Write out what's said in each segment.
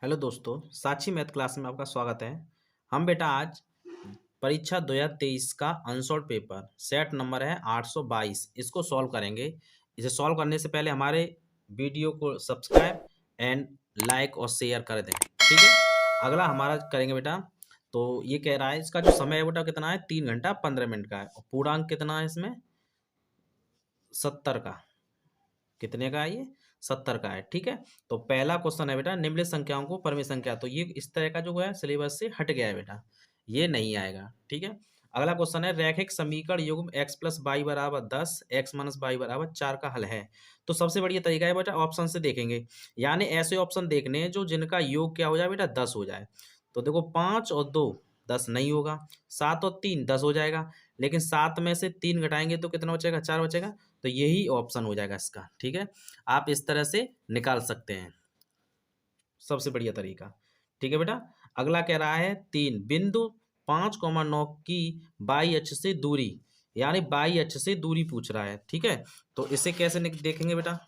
Hello दोस्तों, साक्षी math class में आपका स्वागत है। हम बेटा आज परीक्षा 2023 का अनसॉल्व पेपर सेट नंबर है 822 इसको सॉल्व करेंगे। इसे सॉल्व करने से पहले हमारे वीडियो को सब्सक्राइब एंड लाइक और शेयर कर दें, ठीक है। अगला हमारा करेंगे बेटा, तो ये कह रहा है इसका जो समय है बेटा कितना है, 3 घंटा 15 मिनट का है और पूर्णांक कितना है इसमें 70 का। कितने का है ये 70 का है, ठीक है। तो पहला क्वेश्चन है बेटा, निम्नलिखित संख्याओं को परमेय संख्या, तो ये इस तरह का जो है सिलेबस से हट गया है बेटा, ये नहीं आएगा, ठीक है। अगला क्वेश्चन है रैखिक समीकरण युग्म x प्लस वाई बराबर 10 x माइनस वाई बराबर 4 का हल है। तो सबसे बढ़िया तरीका है बेटा ऑप्शन से देखेंगे, यानी ऐसे ऑप्शन देखने हैं जो जिनका योग क्या हो जाए बेटा 10 हो जाए। तो देखो 5 और 2 10 नहीं होगा, 7 और 3 10 हो जाएगा, लेकिन 7 में से 3 घटाएंगे तो कितना बचेगा, 4 बचेगा। तो यही ऑप्शन हो जाएगा इसका, ठीक है। आप इस तरह से निकाल सकते हैं, सबसे बढ़िया तरीका, ठीक है बेटा। अगला कह रहा है 3 बिंदु 5,9 की बाई अक्ष से दूरी, यानी बाई अक्ष से दूरी पूछ रहा है, ठीक है। तो इसे कैसे देखेंगे बेटा,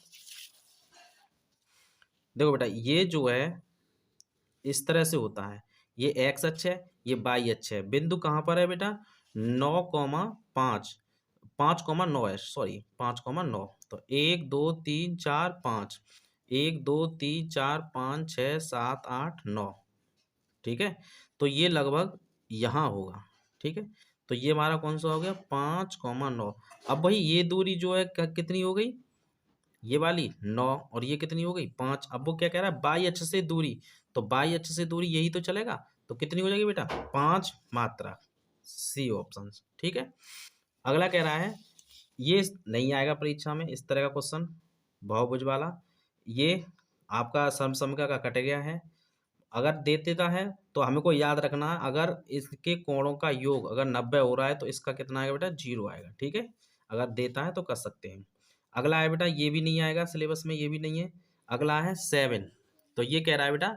देखो बेटा ये जो है इस तरह से होता है, ये एक्स अक्ष है, ये वाई अक्ष है। बिंदु कहाँ पर है बेटा, 9,5 5,9 है, सॉरी 5,9। तो 1 2 3 4 5, 1 2 3 4 5 6 7 8 9, ठीक है। तो ये लगभग यहाँ होगा, ठीक है। तो ये हमारा कौन सा हो गया 5,9। अब भाई ये दूरी जो है कितनी हो गई, ये वाली 9 और ये कितनी हो गई 5। अब वो क्या कह रहा है बाई अक्ष से दूरी, तो बाई अक्ष से दूरी यही तो चलेगा, तो कितनी हो जाएगी बेटा 5 मात्रा, सी ऑप्शन, ठीक है। अगला कह रहा है, ये नहीं आएगा परीक्षा में इस तरह का क्वेश्चन बहुभुज वाला, ये आपका समसमका का कट गया है। अगर दे देता है तो हमें को याद रखना है, अगर इसके कोणों का योग अगर 90 हो रहा है तो इसका कितना आएगा बेटा 0 आएगा, ठीक है। अगर देता है तो कर सकते हैं। अगला है बेटा, ये भी नहीं आएगा सिलेबस में, ये भी नहीं है। अगला है 7, तो ये कह रहा है बेटा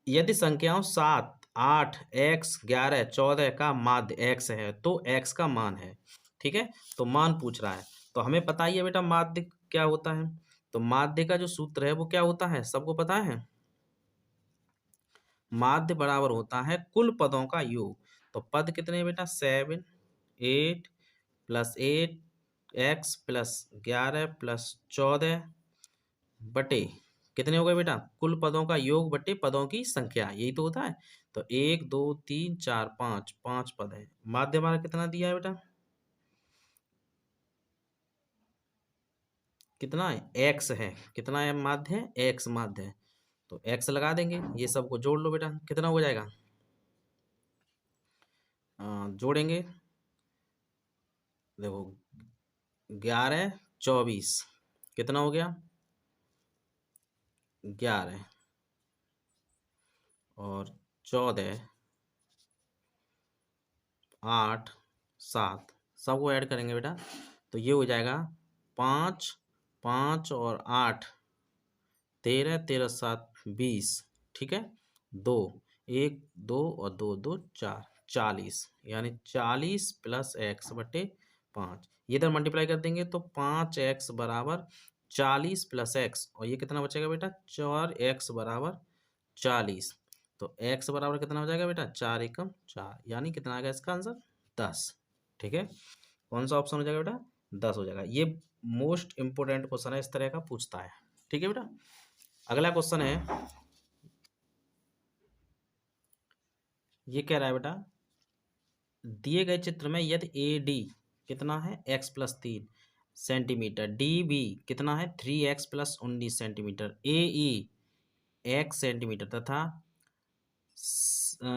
यदि संख्याओं 7 8 x 11 14 का माध्य x है तो x का मान है, ठीक है। तो मान पूछ रहा है, तो हमें पता ही है बेटा माध्य क्या होता है। तो माध्य का जो सूत्र है वो क्या होता है, सबको पता है, माध्य बराबर होता है कुल पदों का योग। तो पद कितने हैं बेटा 7 8 प्लस 8 x प्लस 11 प्लस 14 बटे कितने हो गए बेटा, कुल पदों का योग बटे पदों की संख्या, यही तो होता है। तो 1 2 3 4 5, 5 पद है। माध्य हमारा कितना दिया है बेटा, कितना है x है, कितना है माध्य है x माध्य है। तो x लगा देंगे, ये सबको जोड़ लो बेटा, कितना हो जाएगा, जोड़ेंगे देखो 11 24 कितना हो गया 11 और 14 8 7, सबको ऐड करेंगे बेटा, तो ये हो जाएगा 5 5 और 8 13 13 7 20, ठीक है। 2 1 2 और 2 2 4 40, यानी 40 प्लस एक्स बटे 5, ये इधर मल्टीप्लाई कर देंगे तो 5x बराबर 40 प्लस एक्स, और ये कितना बचेगा बेटा 4x बराबर 40। तो x बराबर कितना हो जाएगा बेटा 4 एकम 4, यानी कितना आ गया इसका आंसर 10, ठीक है। कौन सा ऑप्शन हो जाएगा बेटा 10 हो जाएगा। ये मोस्ट इंपोर्टेंट क्वेश्चन है, इस तरह का पूछता है, ठीक है बेटा। अगला क्वेश्चन है, ये कह रहा है बेटा दिए गए चित्र में यदि ए डी कितना है x plus 3 centimetre, D B कितना है 3x plus 19 centimetre, A E x centimetre तथा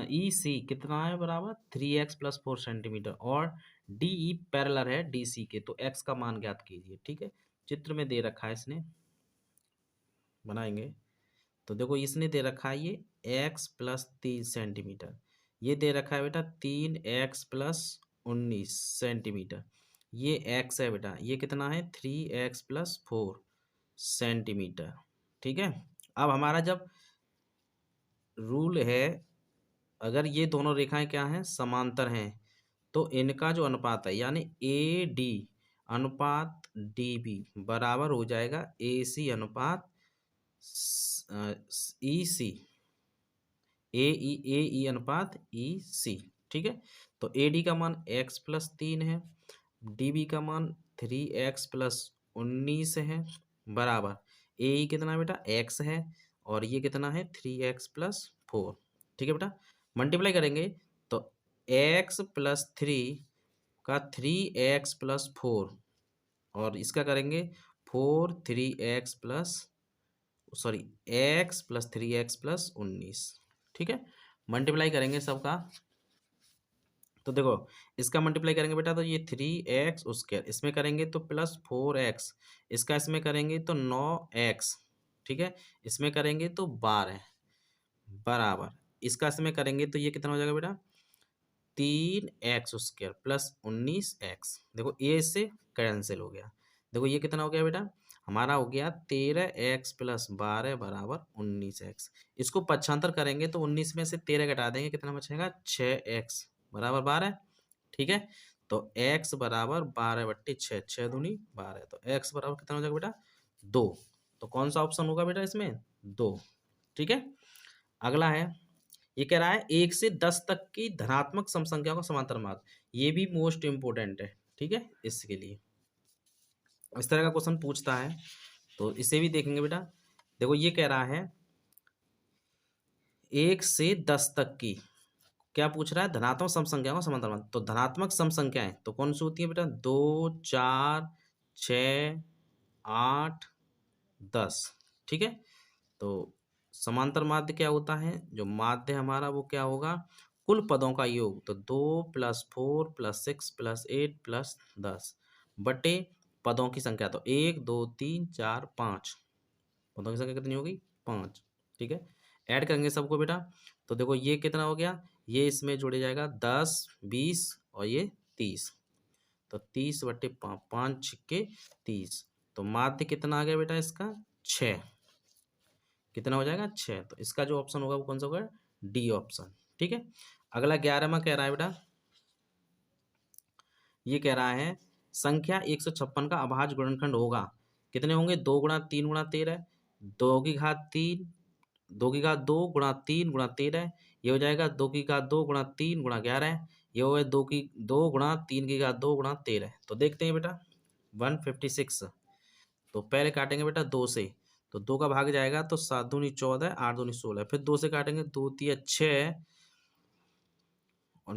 ई सी कितना है बराबर 3x प्लस 4 सेंटीमीटर और डी ई पैरेलल है डी सी के, तो x का मान ज्ञात कीजिए, ठीक है। चित्र में दे रखा है, इसने बनाएंगे। तो देखो इसने दे रखा है ये x प्लस 3 सेंटीमीटर, ये दे रखा है बेटा 3x प्लस 19 सेंटीमीटर, ये x है बेटा, ये कितना है 3x प्लस 4 सेंटीमीटर, ठीक है। अब हमारा जब रूल है, अगर ये दोनों रेखाएं क्या हैं समांतर हैं, तो इनका जो अनुपात है यानी ए डी अनुपात डी बी बराबर हो जाएगा ए सी अनुपात ई सी, ए ई अनुपात ई सी। ठीक है, तो ए डी का मान x+3 है, डी बी का मान 3x+19 है, बराबर ए ई कितना बेटा x है, और ये कितना है 3x+4। ठीक है बेटा, मल्टीप्लाई करेंगे तो x+3 का 3x+4, और इसका करेंगे x+3x+19। ठीक है, मल्टीप्लाई करेंगे सबका, तो देखो इसका मल्टीप्लाई करेंगे बेटा तो ये 3x², इसमें करेंगे तो +4x, इसका इसमें करेंगे तो 9x। ठीक है, इसमें करेंगे तो 12, बराबर इसका इसमें करेंगे तो ये कितना हो जाएगा बेटा 3x² +19x। देखो ये से कैंसिल हो गया, देखो ये कितना हो गया बेटा हमारा हो गया 13x+12 बराबर 19x। इसको पक्षांतर करेंगे तो 19 में से 13 घटा देंगे, कितना बचेगा 6x बराबर 12। ठीक है, तो x बराबर 12/6, 6×2 = 12, तो x बराबर कितना हो जाएगा बेटा 2। तो कौन सा ऑप्शन होगा बेटा इसमें 2। ठीक है, अगला है, ये कह रहा है 1 से 10 तक की धनात्मक सम संख्याओं का समांतर मार्ग, ये भी मोस्ट इंपोर्टेंट है। ठीक है, इसके लिए इस तरह का क्वेश्चन पूछता है, तो इसे भी देखेंगे बेटा। देखो ये कह रहा है 1 से 10 तक की, क्या पूछ रहा है धनात्मक सम संख्याओं का समांतर मार्ग। तो धनात्मक सम संख्याएं तो कौन सी होती है बेटा 2, 4, 6, 8, 10। ठीक है, तो समांतर माध्य क्या होता है, जो माध्य हमारा वो क्या होगा कुल पदों का योग, तो 2 + 4 + 6 + 8 + 10 बटे पदों की संख्या, तो 1 2 3 4 5, पदों की संख्या कितनी होगी 5। ठीक है, ऐड करेंगे सबको बेटा, तो देखो ये कितना हो गया, ये इसमें जोड़े जाएगा 10 20 और ये 30, तो 30/5, 5 6 30, तो माध्य कितना आ गया बेटा इसका 6, कितना हो जाएगा 6। तो इसका जो ऑप्शन होगा वो कौन सा होगा डी ऑप्शन। ठीक है, अगला 11वां कह रहा है बेटा, ये कह रहा है संख्या 156 का अभाज्य गुणनखंड होगा, कितने होंगे 2 × 3 × 13, 2 की घात 3, 2 की घात 2 × 3 × 13, ये हो जाएगा 2 की घात 2 × 3 × 11, ये हो गया 2 × 3 की घात 2 × 13। तो देखते हैं बेटा 156, तो पहले काटेंगे बेटा 2 से, तो 2 का भाग जाएगा तो 7 दूनी 14, 8 दूनी 16, फिर 2 से काटेंगे 2 तिया 6 और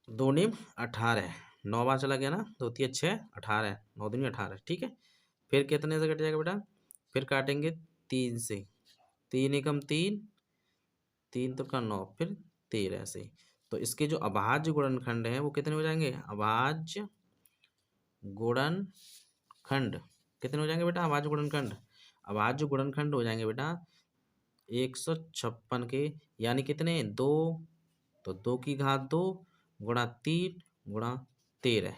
2 नीम 18, 9 बार चला गया ना, 2 तिया 6 18, 9 दूनी 18। ठीक है, फिर कितने से कट जाएगा बेटा, फिर काटेंगे 3 से, 3 एकम 3, 3 तो का 9, फिर 13 से। तो इसके जो अभाज्य गुणनखंड हैं वो कितने हो जाएंगे, अभाज्य गुणनखंड कितने हो जाएंगे बेटा, अभाज्य गुणनखंड, अभाज्य गुणनखंड हो जाएंगे बेटा 156 के, यानी कितने 2, तो 2 की घात 2 × 3 × 13,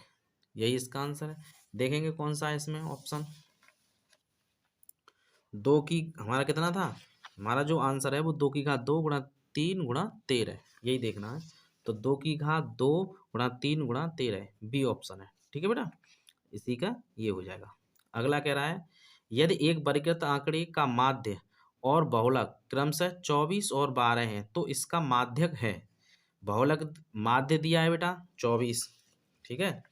यही इसका आंसर है। देखेंगे कौन सा है इसमें ऑप्शन, 2 की हमारा कितना था, हमारा जो आंसर है वो 2 की घात 2 × 3 × 13, यही देखना है। तो 2 की घात 2 × 3 × 13 बी ऑप्शन है। ठीक है बेटा, इसी का ये हो जाएगा। अगला कह रहा है यदि एक वर्गीकृत आंकड़े का माध्य और बहुलक क्रमशः 24 और 12 हैं तो इसका माध्यक है, बहुलक माध्य दिया है बेटा 24। ठीक है,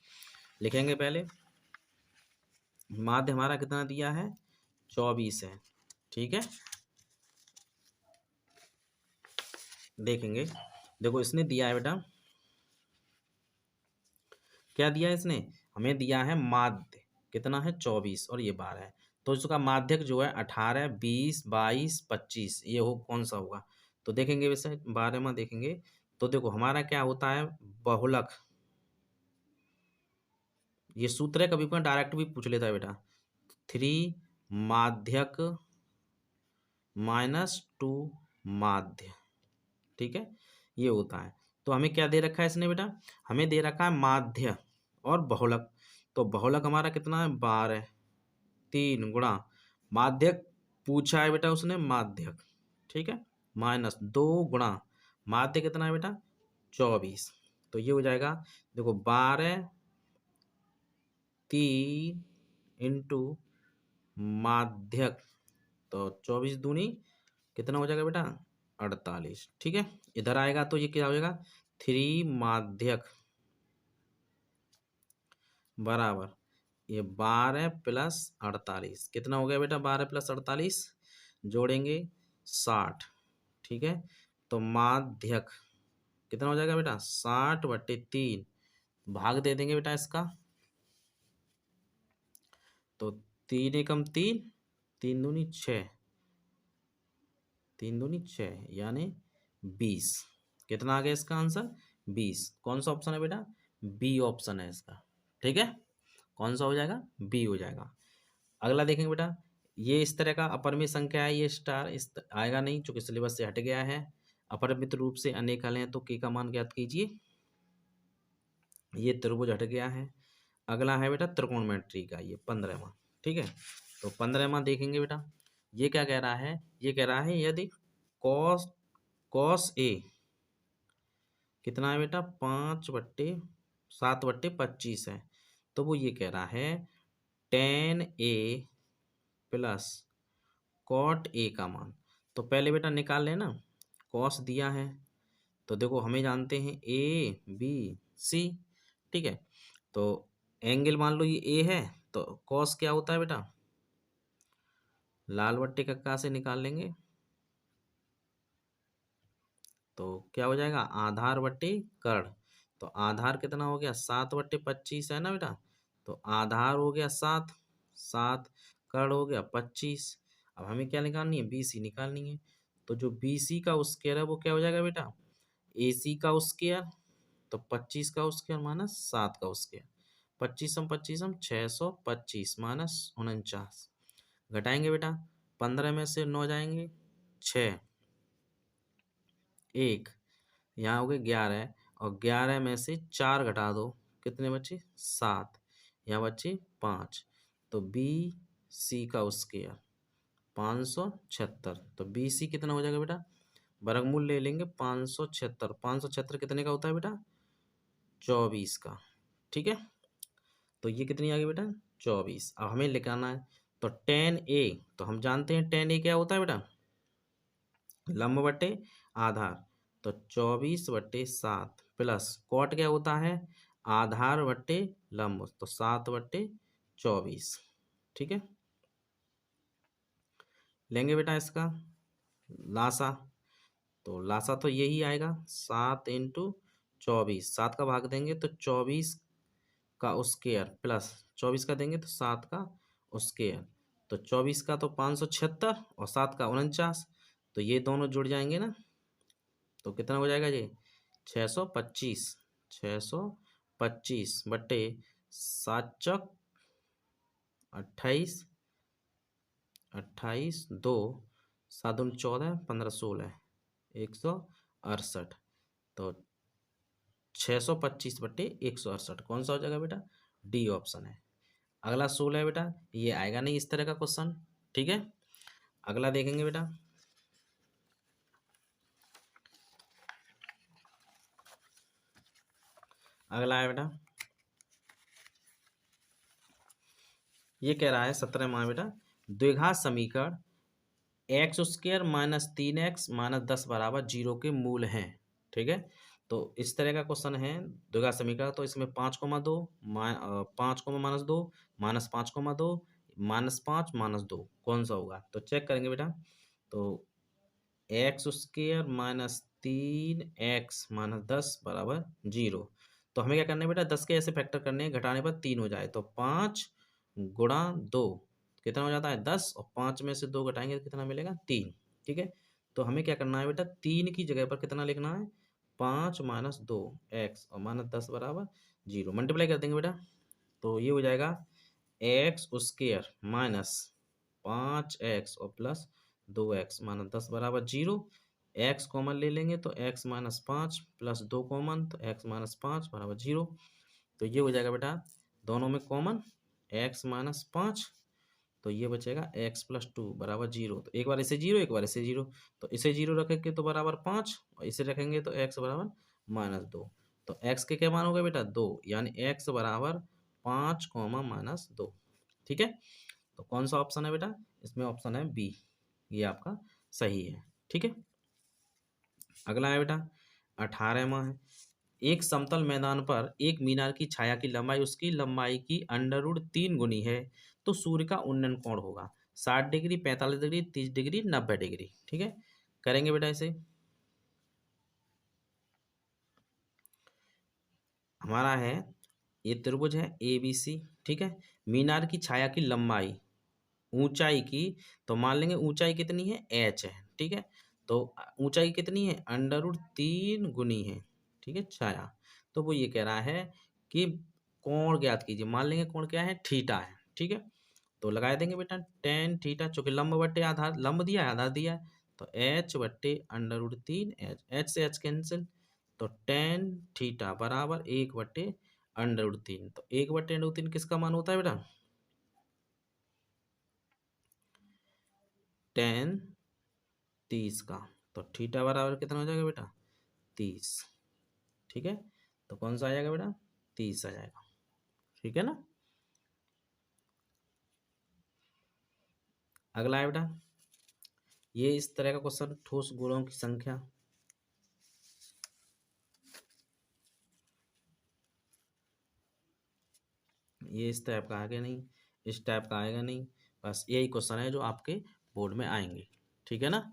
लिखेंगे पहले, माध्य हमारा कितना दिया है 24 है। ठीक है, देखेंगे, देखो इसने दिया है बेटा, क्या दिया है इसने, हमें दिया है माध्य कितना है 24 और ये 12 है, तो इसका माध्यक जो है 18 20 22 25, ये हो कौन सा होगा। तो देखेंगे वैसे 12वां देखेंगे, तो देखो हमारा क्या होता है बहुलक, ये सूत्र है, कभी कभी डायरेक्ट भी पूछ लेता है बेटा, 3 माध्यक -2 माध्य। ठीक है, ये होता है। तो हमें क्या दे रखा है इसने बेटा, हमें दे रखा है माध्य और बहुलक, तो बहुलक हमारा कितना है 12, 3 गुणा माध्यक पूछा है बेटा उसने माध्यक। ठीक है, -2 गुणा माध्य कितना है बेटा 24, तो ये हो जाएगा देखो 12 3 इंटू माध्यक तो 24 दूनी कितना हो जाएगा बेटा 48। ठीक है, इधर आएगा तो ये क्या हो जाएगा 3 माध्यक बराबर ये 12 प्लस 48 कितना हो गया बेटा 12 प्लस 48 जोड़ेंगे 60। ठीक है, तो माध्यक कितना हो जाएगा बेटा 60/3 भाग दे देंगे बेटा इसका। तो 3 एकम 3 3 दूनी 6 3 दूनी 6 यानी 20। कितना आ गया इसका आंसर 20। कौन सा ऑप्शन है बेटा बी ऑप्शन है इसका। ठीक है, कौन सा हो जाएगा बी हो जाएगा। अगला देखेंगे बेटा, ये इस तरह का अपरिमेय संख्या है, ये स्टार आएगा नहीं चूंकि सिलेबस से हट गया है। अपरिमित रूप से अनेक हल हैं तो के का मान ज्ञात कीजिए, ये त्रिभुज हट गया है। अगला है बेटा त्रिकोणमिति का ये 15वां। ठीक है, तो 15वां देखेंगे बेटा, ये क्या कह रहा है, ये कह रहा है यदि कॉस कॉस ए कितना है बेटा 5/7/25 है, तो वो ये कह रहा है tan a plus cot A का मान। तो पहले बेटा निकाल लेना, कॉस दिया है तो देखो हमें जानते हैं ए बी सी। ठीक है, तो एंगल मान लो ये ए है तो कॉस क्या होता है बेटा लाल बट्टे कक्का से निकाल लेंगे तो क्या हो जाएगा आधार बट्टे कर्ण। तो आधार कितना हो गया 7/25 है ना बेटा, तो आधार हो गया 7, 7 कर्ण हो गया 25। अब हमें क्या निकालनी है बीसी निकालनी है। तो जो बीसी का स्क्वायर है वो क्या हो जाएगा बेटा एसी का स्क्वायर, तो 25 का स्क्वायर माइनस 7 का स्क्वायर, 25 625 माइनस 49 घटाएंगे बेटा 15 में से 9 जाएंगे 6 1 यहाँ हो गए 11 और 11 में से 4 घटा दो कितने बचे 7, यहाँ बचे 5। तो बी सी का स्क्वायर 576। तो बी सी कितना हो जाएगा बेटा वर्गमूल ले लेंगे 576। 576 कितने का होता है बेटा 24 का। ठीक है, तो ये कितनी आ गई बेटा 24। अब हमें लिखाना है तो tan a, तो हम जानते हैं tan a क्या होता है बेटा लंब बटे आधार, तो 24/7 प्लस कॉट क्या होता है आधार बटे लंब, तो 7/24। ठीक है, लेंगे बेटा इसका लासा, तो लासा तो यही आएगा 7 × 24। 7 का भाग देंगे तो 24 का स्क्वायर प्लस 24 का देंगे तो 7 का स्क्वायर, तो 24 का तो 576 और 7 का 49, तो ये दोनों जुड़ जाएंगे ना तो कितना हो जाएगा ये 625। 625 बटे 7 चौक 28, 28 2 7 दूनी 14 15 16 168। तो 625 बटे 168 कौन सा हो जाएगा बेटा डी ऑप्शन है। अगला 16 है बेटा, ये आएगा नहीं इस तरह का क्वेश्चन। ठीक है, अगला देखेंगे बेटा, अगला है बेटा ये कह रहा है 17वां बेटा द्विघात समीकरण x² माइनस 3x माइनस 10 बराबर 0 के मूल हैं। ठीक है, तो इस तरह का क्वेश्चन है द्विघात समीकरण, तो इसमें 5,2 5,-2 -5,2 -5 -2 कौन सा होगा, तो चेक करेंगे बेटा। तो x² माइनस 3x माइनस 10 बराबर 0, तो हमें क्या करना है बेटा 10 के ऐसे फैक्टर करने हैं घटाने पर 3 हो जाए, तो 5 गुणा 2 कितना हो जाता है 10 और 5 में से 2 घटाएंगे तो कितना मिलेगा 3। ठीक है, तो हमें क्या करना है बेटा 3 की जगह पर कितना लिखना है 5 - 2 x और माइनस 10 बराबर 0 मल्टीप्लाई कर देंगे बेटा, तो ये हो जाएगा x² माइनस 5x और प्लस 2x माइनस 10 बराबर 0। x कॉमन ले लेंगे तो x माइनस 5 प्लस 2 कॉमन तो x माइनस 5 बराबर 0। तो ये हो जाएगा बेटा दोनों में कॉमन x माइनस 5, तो ये बचेगा x प्लस 2 बराबर 0। तो एक बार इसे 0 एक बार इसे 0, तो इसे 0 रखेंगे तो बराबर 5 और इसे रखेंगे तो x बराबर माइनस 2। तो x के क्या मान हो गए बेटा 2, यानी x बराबर 5 - -2। ठीक है, तो कौन सा ऑप्शन है बेटा इसमें ऑप्शन है बी। ये आपका सही है। ठीक है, अगला है बेटा 18वां है। एक समतल मैदान पर एक मीनार की छाया की लंबाई उसकी लंबाई की √3 गुनी है, तो सूर्य का उन्नयन कोण होगा 60 डिग्री, 45 डिग्री, 30 डिग्री, 90 डिग्री। ठीक है, करेंगे बेटा इसे। हमारा है ये त्रिभुज है ABC। ठीक है, मीनार की छाया की लंबाई ऊंचाई की, तो मान लेंगे ऊंचाई कितनी है h है। ठीक है, तो ऊंचाई कितनी है √3 गुनी है। ठीक है, छाया, तो वो ये कह रहा है कि कोण ज्ञात कीजिए। मान लेंगे कोण क्या है थीटा है। ठीक है, तो लगा देंगे बेटा टेन थीटा, चूंकि लंब बट्टे आधार, लंब दिया है आधार दिया है, तो h बट्टे √3 h, h से h कैंसिल, तो टेन थीटा बराबर 1/√3। तो 1/√3 किसका मान होता है बेटा टेन 30 का। तो थीटा बराबर कितना हो जाएगा बेटा 30। ठीक है, तो कौन सा आ जाएगा बेटा 30 आ जाएगा। ठीक है ना, अगला है बेटा ये इस तरह का क्वेश्चन, ठोस गोलों की संख्या। ये इस टाइप का आएगा नहीं, इस टाइप का आएगा नहीं, बस यही क्वेश्चन है जो आपके बोर्ड में आएंगे। ठीक है ना,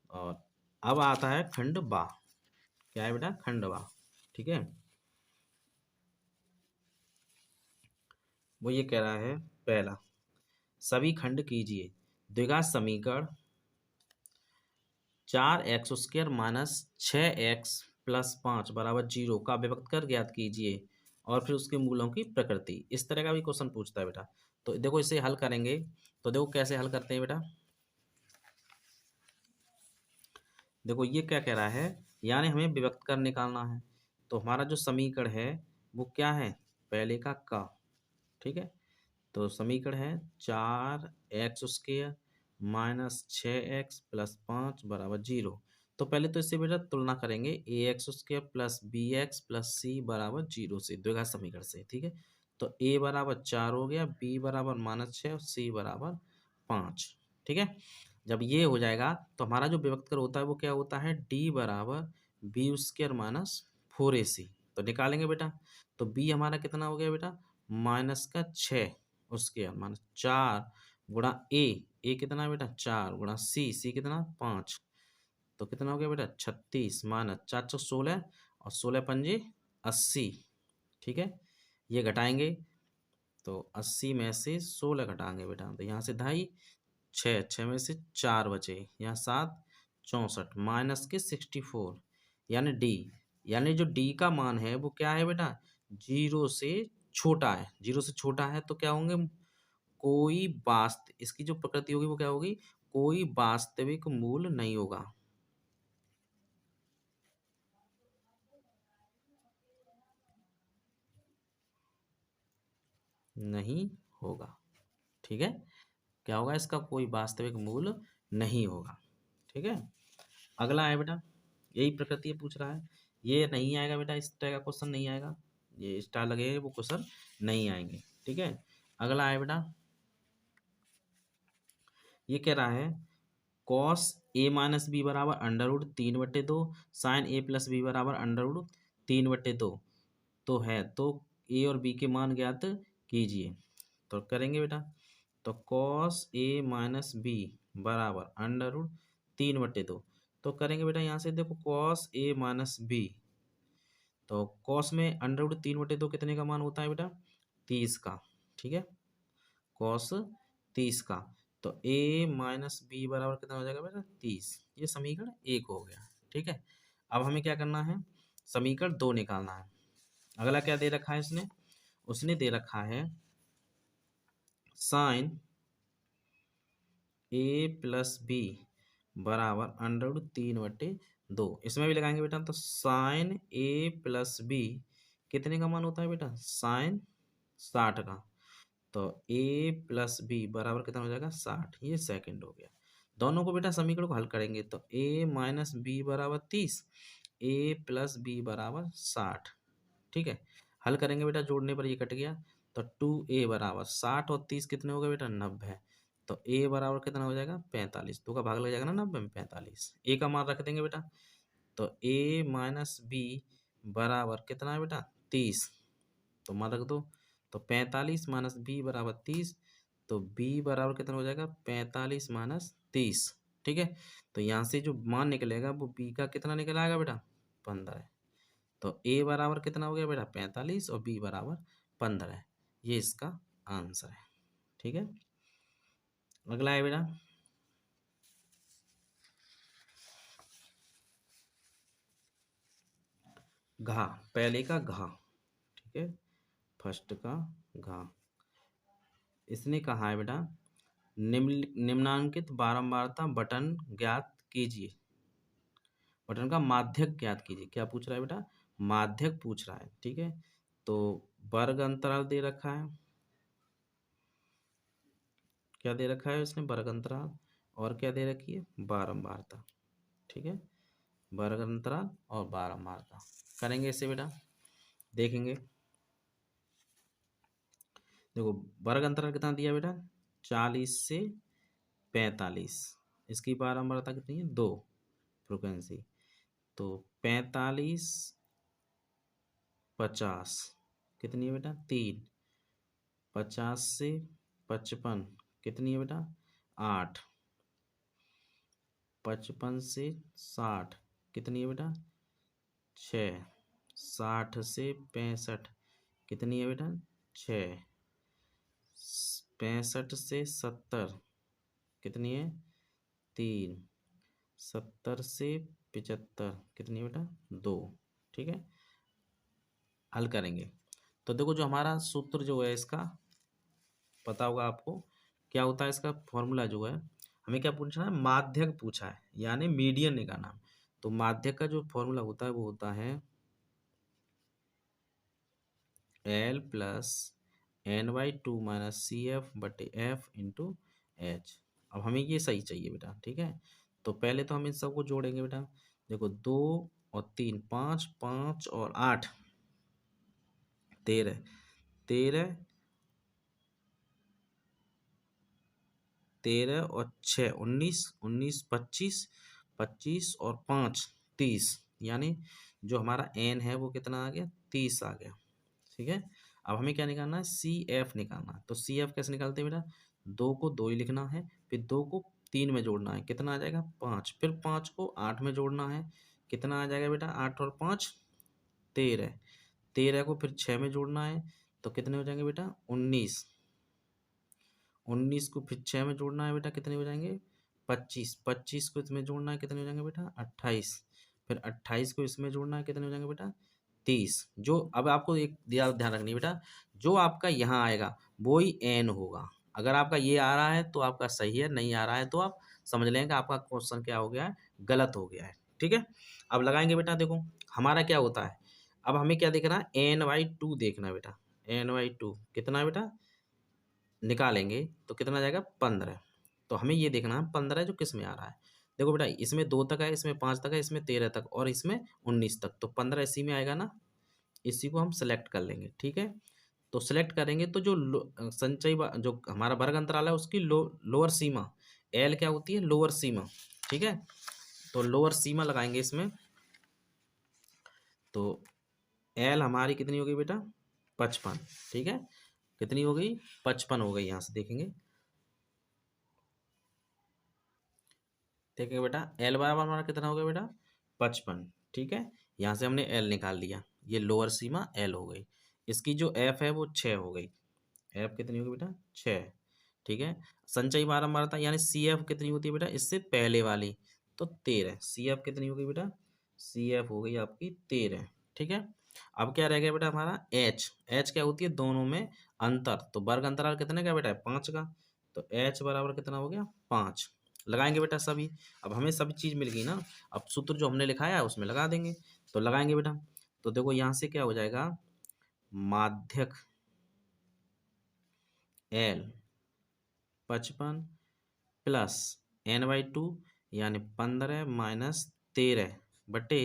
और अब आता है खंड बा। क्या है बेटा खंड बा। ठीक है, वो ये कह रहा है पहला, सभी खंड कीजिए द्विघात समीकरण 4x² माइनस 6x प्लस 5 बराबर 0 का विभक्त कर ज्ञात कीजिए और फिर उसके मूलों की प्रकृति। इस तरह का भी क्वेश्चन पूछता है बेटा। तो देखो इसे हल करेंगे, तो देखो कैसे हल करते हैं बेटा। देखो ये क्या कह रहा है, यानी हमें विभक्त कर निकालना है। तो हमारा जो समीकरण है वो क्या है पहले का। ठीक है, तो समीकरण है 4x² माइनस 6x प्लस 5 बराबर 0। तो पहले तो इससे बेटा तुलना करेंगे ax² plus bx plus c बराबर 0 से, द्विघात समीकरण से। ठीक है, तो a बराबर 4 हो गया, b बराबर -6 और c बराबर 5। ठीक है, जब ये हो जाएगा तो हमारा जो विभक्त कर होता है वो क्या होता है d बराबर b² माइनस 4ac। तो निकालेंगे बेटा, तो b हमारा कितना हो गया बेटा -6 उसके माइनस 4 गुणा ए कितना है बेटा 4 गुणा सी कितना 5, तो कितना हो गया बेटा 36 माइनस 416 और 16×5 = 80। ठीक है, ये घटाएंगे तो 80 में से 16 घटाएंगे बेटा, तो यहाँ से 2.5 6 में से 4 बचे, यहाँ 7 64 माइनस के 64, यानी डी, यानी जो डी का मान है वो क्या है बेटा 0 से छोटा है। 0 से छोटा है तो क्या होंगे कोई इसकी जो प्रकृति होगी वो क्या होगी कोई वास्तविक मूल नहीं होगा। नहीं होगा। ठीक है, क्या होगा इसका कोई वास्तविक मूल नहीं होगा। ठीक है, अगला है बेटा यही प्रकृति पूछ रहा है, ये नहीं आएगा बेटा, इस तरह का क्वेश्चन नहीं आएगा, ये स्टार लगे हैं वो क्वेश्चन नहीं आएंगे। ठीक है, अगला है बेटा ये कह रहा है कॉस a माइनस बी बराबर √3/2 साइन a प्लस बी बराबर √3/2 तो है, तो a और b के मान ज्ञात कीजिए। तो करेंगे बेटा, तो कॉस a माइनस बी बराबर √3/2, तो करेंगे बेटा यहाँ से देखो कॉस a माइनस बी, तो कॉस में √3/2 कितने का मान होता है बेटा 30 का। ठीक है, कॉस 30 का, तो a माइनस बी बराबर कितना हो जाएगा बेटा 30। ये समीकरण 1 हो गया। ठीक है, अब हमें क्या करना है समीकरण 2 निकालना है। अगला क्या दे रखा है इसने, उसने दे रखा है साइन a प्लस बी बराबर √3/2। इसमें भी लगाएंगे बेटा, तो साइन a प्लस बी कितने का मान होता है बेटा साइन 60 का, तो a प्लस बी बराबर कितना हो जाएगा 60। ये सेकंड हो गया। दोनों को बेटा समीकरण को हल करेंगे तो a माइनस बी बराबर 30, a प्लस बी बराबर 60। ठीक है, हल करेंगे बेटा, जोड़ने पर ये कट गया, तो 2a बराबर 60 और 30 कितने हो गए बेटा 90। तो ए बराबर कितना हो जाएगा 45, 2 का भाग लग जाएगा ना 90 में 45। ए का मान रख देंगे बेटा, तो ए माइनस बी बराबर कितना है बेटा 30, तो मान रख दो। तो 45 माइनस बी बराबर 30, तो बी बराबर कितना हो जाएगा 45 माइनस 30। ठीक है, तो यहाँ से जो मान निकलेगा वो बी का कितना निकल आएगा बेटा 15। तो ए बराबर कितना हो गया बेटा 45 और बी बराबर 15। ये इसका आंसर है। ठीक है, अगला है बेटा घा, पहले का घा। ठीक है, फर्स्ट का घा। इसने कहा है बेटा निम्नांकित बारंबारता बटन ज्ञात कीजिए, बटन का माध्यक ज्ञात कीजिए। क्या पूछ रहा है बेटा, माध्यक पूछ रहा है। ठीक है, तो वर्ग अंतराल दे रखा है, क्या दे रखा है इसने वर्ग अंतराल, और क्या दे रखी है बारंबारता। ठीक है, वर्ग अंतराल और बारंबारता करेंगे इसे बेटा, देखेंगे। देखो वर्ग अंतराल कितना दिया बेटा 40 से 45, इसकी बारंबारता कितनी है 2 फ्रिक्वेंसी, तो 45 50 कितनी है बेटा 3, 50 से 55 कितनी है बेटा 8, 55 से 60 कितनी है बेटा 6, 60 से 65 कितनी है बेटा 6, 65 से 70 कितनी है 3, 70 से 75 कितनी है बेटा 2। ठीक है, हल करेंगे। तो देखो जो हमारा सूत्र जो है इसका पता होगा आपको, क्या होता है इसका फॉर्मूला जो है, हमें क्या पूछना है माध्यक पूछा है, यानी मीडियन निकालना है। तो माध्यक का जो फॉर्मूला होता है वो होता है L plus N/2 minus CF/F into H. अब हमें ये सही चाहिए बेटा। ठीक है, तो पहले तो हम इन सबको जोड़ेंगे बेटा। देखो 2 और 3 5, 5 और 8 13, 13 13 और 6 19, 19 25, 25 और 5 30, यानी जो हमारा एन है वो कितना आ गया 30 आ गया। ठीक है, अब हमें क्या निकालना है सी एफ निकालना है। तो सी एफ कैसे निकालते हैं बेटा, 2 को 2 ही लिखना है, फिर 2 को 3 में जोड़ना है, कितना आ जाएगा 5, फिर 5 को 8 में जोड़ना है, कितना आ जाएगा बेटा 8 और 5 13, 13 को फिर 6 में जोड़ना है, तो कितने हो जाएंगे बेटा 19, 19 को फिर 6 में जोड़ना है बेटा, कितने हो जाएंगे 25, 25 को इसमें जोड़ना है, कितने हो जाएंगे बेटा 28, फिर 28 को इसमें जोड़ना है, कितने हो जाएंगे बेटा 30। जो अब आपको एक ध्यान रखनी है बेटा, जो आपका यहाँ आएगा वो ही एन होगा। अगर आपका ये आ रहा है तो आपका सही है, नहीं आ रहा है तो आप समझ लेंगे आपका क्वेश्चन क्या हो गया है, गलत हो गया है। ठीक है, अब लगाएंगे बेटा। देखो हमारा क्या होता है, अब हमें क्या देखना है N/2 देखना है बेटा, N/2 कितना है बेटा निकालेंगे तो कितना आ जाएगा 15। तो हमें ये देखना है 15 जो किस में आ रहा है। देखो बेटा इसमें 2 तक है, इसमें 5 तक है, इसमें 13 तक और इसमें 19 तक, तो 15 इसी में आएगा ना, इसी को हम सेलेक्ट कर लेंगे। ठीक है, तो सेलेक्ट करेंगे तो जो जो हमारा वर्ग अंतराल है उसकी लोअर सीमा एल क्या होती है लोअर सीमा। ठीक है, तो लोअर सीमा लगाएंगे इसमें, तो एल हमारी कितनी हो गई बेटा 55। ठीक है, कितनी हो गई 55 हो गई, यहाँ से देखेंगे, देखेंगे बेटा एल बराबर हमारा कितना हो गया बेटा 55। ठीक है, यहाँ से हमने एल निकाल लिया, ये लोअर सीमा एल हो गई, इसकी जो एफ है वो 6 हो गई, एफ कितनी होगी बेटा 6। ठीक है, संचयी बारंबारता यानी सी एफ कितनी होती है बेटा इससे पहले वाली, तो 13, सी एफ कितनी हो गई बेटा सी एफ हो गई आपकी 13। ठीक है, अब क्या रह गया बेटा हमारा एच, एच क्या होती है दोनों में अंतर, तो वर्ग अंतराल कितने का बेटा है 5 का, तो एच बराबर कितना हो गया 5। लगाएंगे बेटा सभी, अब हमें सभी चीज मिल गई ना, अब सूत्र जो हमने लिखाया है उसमें लगा देंगे। तो लगाएंगे बेटा, तो देखो यहाँ से क्या हो जाएगा माध्यक एल 55 प्लस N/2 यानी 15 माइनस 13 बटे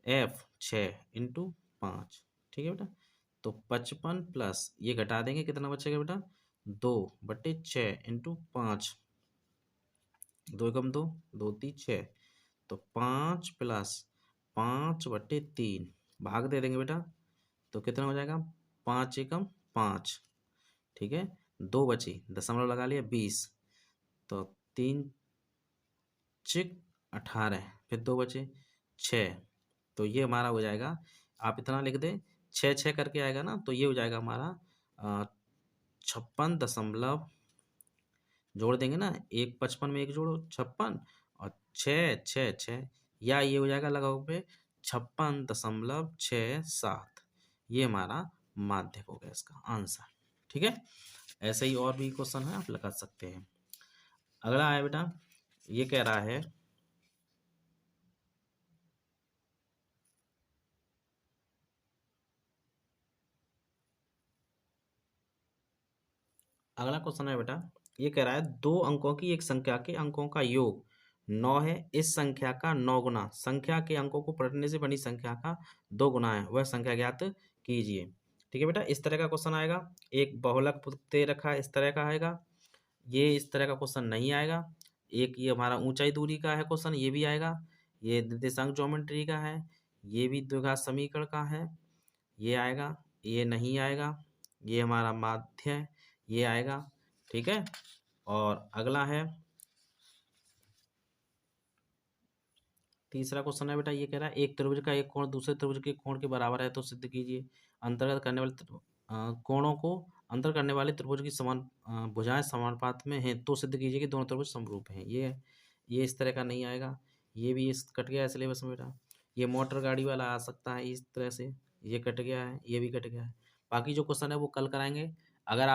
एफ 6 इंटू 5। ठीक है बेटा, तो 55 प्लस ये घटा देंगे कितना बचेगा बेटा 2/6 इंटू 5, 2 एकम 2, 2 ती 6, तो 5 प्लस 5/3 भाग दे देंगे बेटा, तो कितना हो जाएगा 5 एकम 5, ठीक है। 2 बची, दशमलव लगा लिया 20, तो 3 चिक 18, फिर 2 बचे 6, तो ये हमारा हो जाएगा, आप इतना लिख दें 6 6 करके आएगा ना, तो ये हो जाएगा हमारा 56 दशमलव, जोड़ देंगे ना, एक 55 में एक जोड़ो 56 और 6 6 6, या ये हो जाएगा लगभग पे 56.67, ये हमारा माध्यक हो गया इसका आंसर, ठीक है। ऐसे ही और भी क्वेश्चन है, आप लगा सकते हैं। अगला है बेटा, ये कह रहा है अगला क्वेश्चन है बेटा, ये कह रहा है 2 अंकों की एक संख्या के अंकों का योग 9 है, इस संख्या का 9 गुना संख्या के अंकों को पलटने से बनी संख्या का 2 गुना है, वह संख्या ज्ञात कीजिए, ठीक है बेटा। इस तरह का क्वेश्चन आएगा, एक बहुलक दे रखा है, इस तरह का आएगा, ये इस तरह का क्वेश्चन नहीं आएगा। एक ये हमारा ऊंचाई दूरी का है क्वेश्चन, ये भी आएगा, ये निर्देशांक ज्योमेट्री का है, ये भी द्विघात समीकरण का है, ये आएगा, ये नहीं आएगा, ये हमारा माध्य है, ये आएगा, ठीक है। और अगला है तीसरा क्वेश्चन है बेटा, ये कह रहा है एक त्रिभुज का एक कोण दूसरे त्रिभुज के कोण के बराबर है तो सिद्ध कीजिए। अंतर्गत करने वाले कोणों को अंतर करने वाले त्रिभुज की समान भुजाएं समानुपात में हैं तो सिद्ध कीजिए कि दोनों त्रिभुज समरूप हैं। ये इस तरह का नहीं आएगा, ये भी इस कट गया है सिलेबस में बेटा। ये मोटर गाड़ी वाला आ सकता है इस तरह से, ये कट गया है, ये भी कट गया है। बाकी जो क्वेश्चन है वो कल कराएंगे। अगर